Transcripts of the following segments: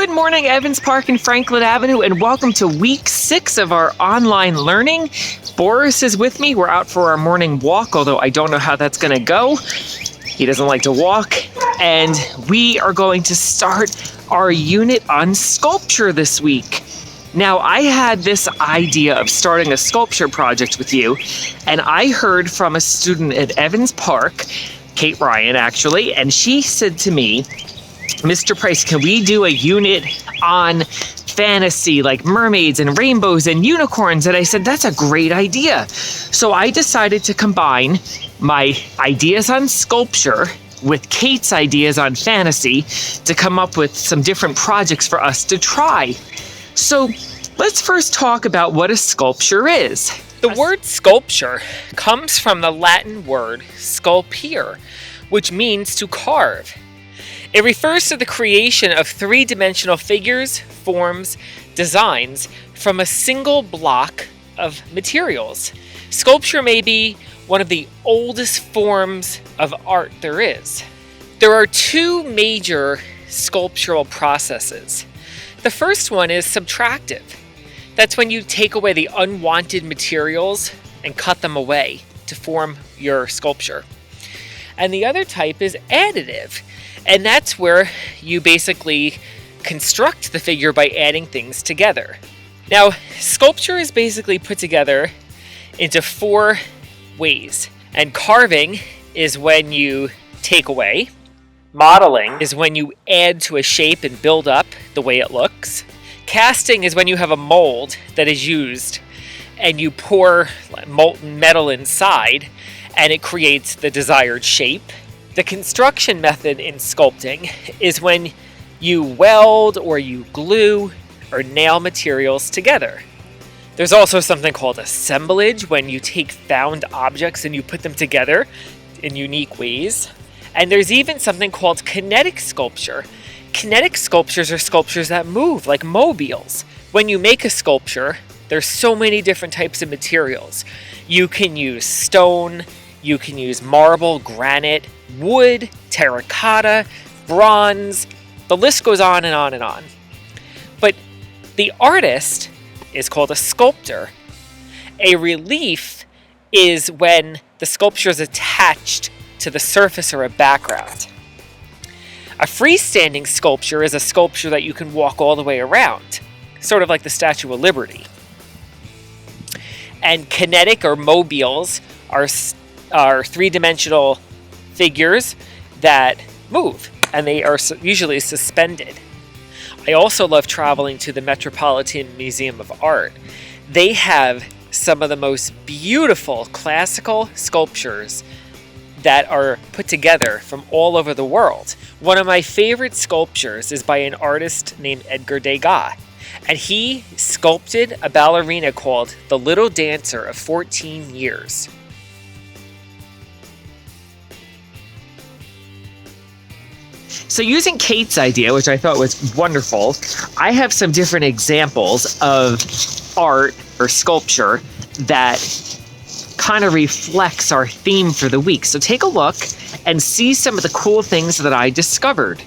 Good morning, Evans Park and Franklin Avenue, and welcome to week 6 of our online learning. Boris is with me. We're out for our morning walk, although I don't know how that's going to go. He doesn't like to walk. And we are going to start our unit on sculpture this week. Now, I had this idea of starting a sculpture project with you, and I heard from a student at Evans Park, Kate Ryan actually, and she said to me, Mr. Price, can we do a unit on fantasy like mermaids and rainbows and unicorns? And I said, that's a great idea. So I decided to combine my ideas on sculpture with Kate's ideas on fantasy to come up with some different projects for us to try. So let's first talk about what a sculpture is. The word sculpture comes from the Latin word sculpere, which means to carve. It refers to the creation of three-dimensional figures, forms, designs from a single block of materials. Sculpture may be one of the oldest forms of art there is. There are two major sculptural processes. The first one is subtractive. That's when you take away the unwanted materials and cut them away to form your sculpture. And the other type is additive. And that's where you basically construct the figure by adding things together. Now, sculpture is basically put together into 4 ways. And carving is when you take away. Modeling is when you add to a shape and build up the way it looks. Casting is when you have a mold that is used and you pour molten metal inside and it creates the desired shape. The construction method in sculpting is when you weld or you glue or nail materials together. There's also something called assemblage, when you take found objects and you put them together in unique ways. And there's even something called kinetic sculpture. Kinetic sculptures are sculptures that move, like mobiles. When you make a sculpture, there's so many different types of materials. You can use stone, you can use marble, granite, wood, terracotta, bronze. The list goes on and on and on. But the artist is called a sculptor. A relief is when the sculpture is attached to the surface or a background. A freestanding sculpture is a sculpture that you can walk all the way around, sort of like the Statue of Liberty. And kinetic or mobiles are three-dimensional figures that move, and they are usually suspended. I also love traveling to the Metropolitan Museum of Art. They have some of the most beautiful classical sculptures that are put together from all over the world. One of my favorite sculptures is by an artist named Edgar Degas, and he sculpted a ballerina called the Little Dancer of 14 years. So using Kate's idea, which I thought was wonderful, I have some different examples of art or sculpture that kind of reflects our theme for the week. So take a look and see some of the cool things that I discovered.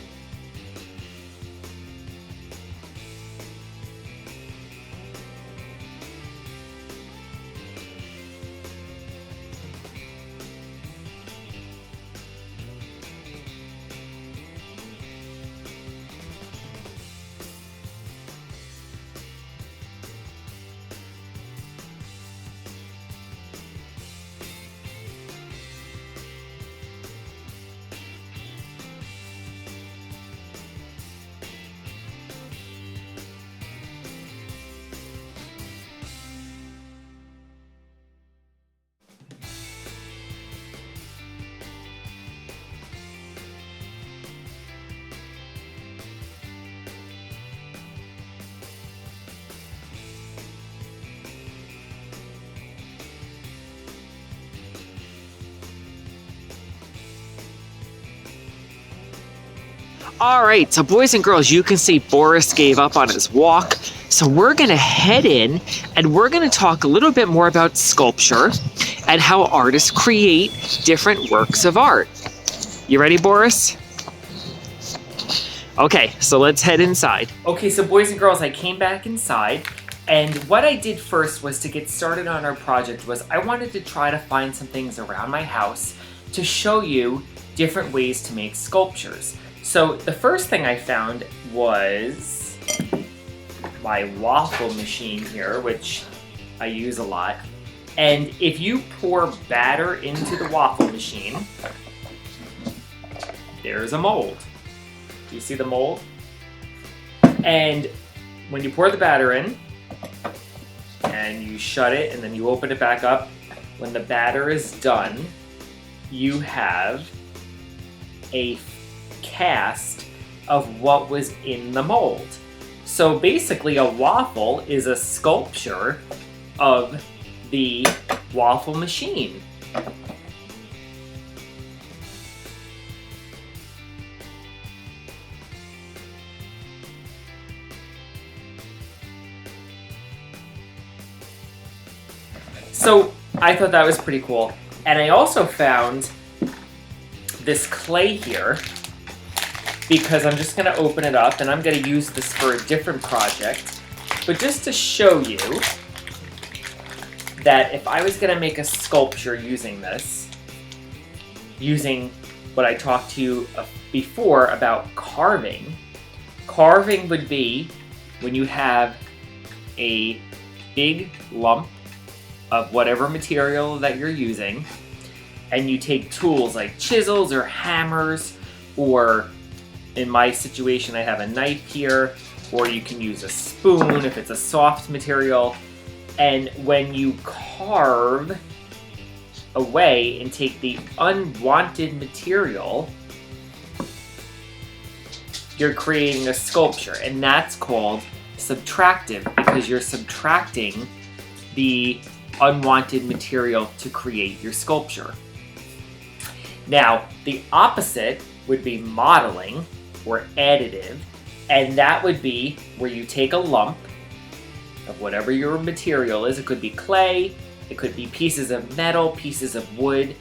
All right, so boys and girls, you can see Boris gave up on his walk. So we're going to head in and we're going to talk a little bit more about sculpture and how artists create different works of art. You ready, Boris? Okay, so let's head inside. Okay, so boys and girls, I came back inside, and what I did first was to get started on our project was I wanted to try to find some things around my house to show you different ways to make sculptures. So the first thing I found was my waffle machine here, which I use a lot. And if you pour batter into the waffle machine, there's a mold. Do you see the mold? And when you pour the batter in, and you shut it, and then you open it back up, when the batter is done, you have a cast of what was in the mold. So basically a waffle is a sculpture of the waffle machine. So I thought that was pretty cool. And I also found this clay here because I'm just gonna open it up and I'm gonna use this for a different project. But just to show you that if I was gonna make a sculpture using this, using what I talked to you before about carving, carving would be when you have a big lump of whatever material that you're using, and you take tools like chisels or hammers, or in my situation I have a knife here, or you can use a spoon if it's a soft material, and when you carve away and take the unwanted material, you're creating a sculpture, and that's called subtractive because you're subtracting the unwanted material to create your sculpture. Now, the opposite would be modeling or additive, and that would be where you take a lump of whatever your material is. It could be clay, it could be pieces of metal, pieces of wood,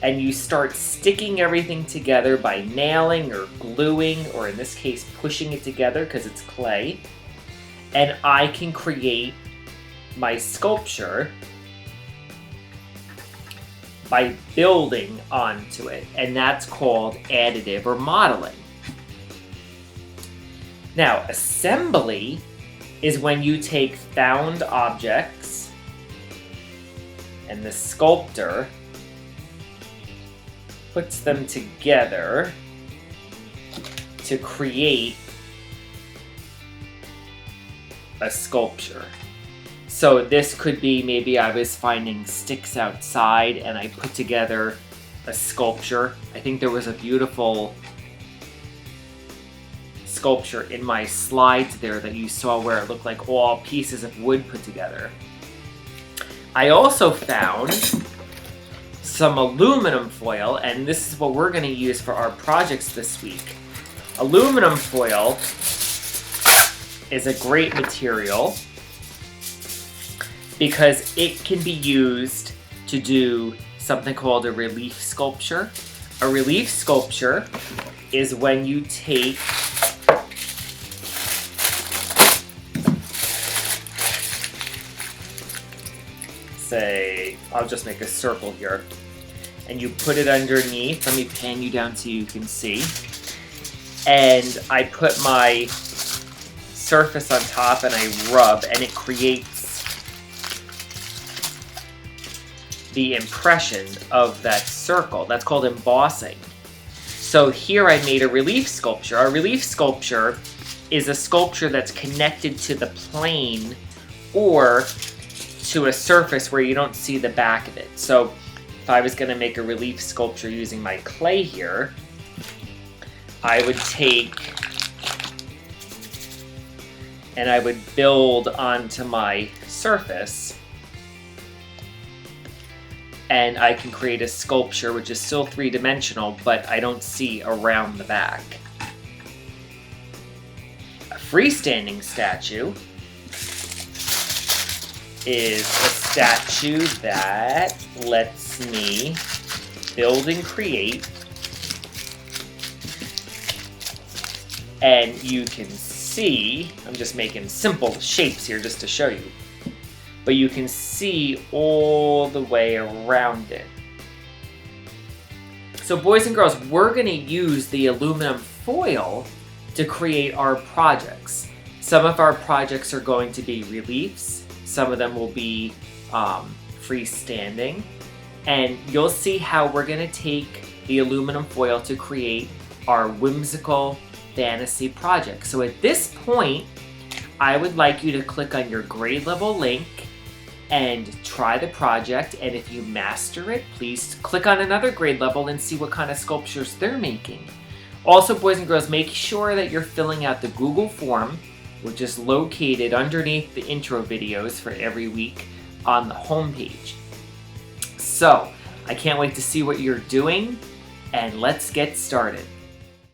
and you start sticking everything together by nailing or gluing, or in this case, pushing it together because it's clay. And I can create my sculpture by building onto it, and that's called additive or modeling. Now, assembly is when you take found objects and the sculptor puts them together to create a sculpture. So this could be, maybe I was finding sticks outside and I put together a sculpture. I think there was a beautiful sculpture in my slides there that you saw where it looked like all pieces of wood put together. I also found some aluminum foil, and this is what we're going to use for our projects this week. Aluminum foil is a great material because it can be used to do something called a relief sculpture. A relief sculpture is when you take say, I'll just make a circle here, and you put it underneath. Let me pan you down so you can see. And I put my surface on top and I rub, and it creates the impression of that circle. That's called embossing. So here I made a relief sculpture. A relief sculpture is a sculpture that's connected to the plane or to a surface where you don't see the back of it. So if I was going to make a relief sculpture using my clay here, I would take and I would build onto my surface, and I can create a sculpture which is still three-dimensional, but I don't see around the back. A freestanding statue is a statue that lets me build and create And you can see, I'm just making simple shapes here just to show you, but you can see all the way around it. So boys and girls, we're going to use the aluminum foil to create our projects. Some of our projects are going to be reliefs, some of them will be freestanding, and you'll see how we're going to take the aluminum foil to create our whimsical fantasy project. So at this point, I would like you to click on your grade level link and try the project, and if you master it, please click on another grade level and see what kind of sculptures they're making. Also, boys and girls, make sure that you're filling out the Google form, which is located underneath the intro videos for every week on the homepage. So, I can't wait to see what you're doing, and let's get started.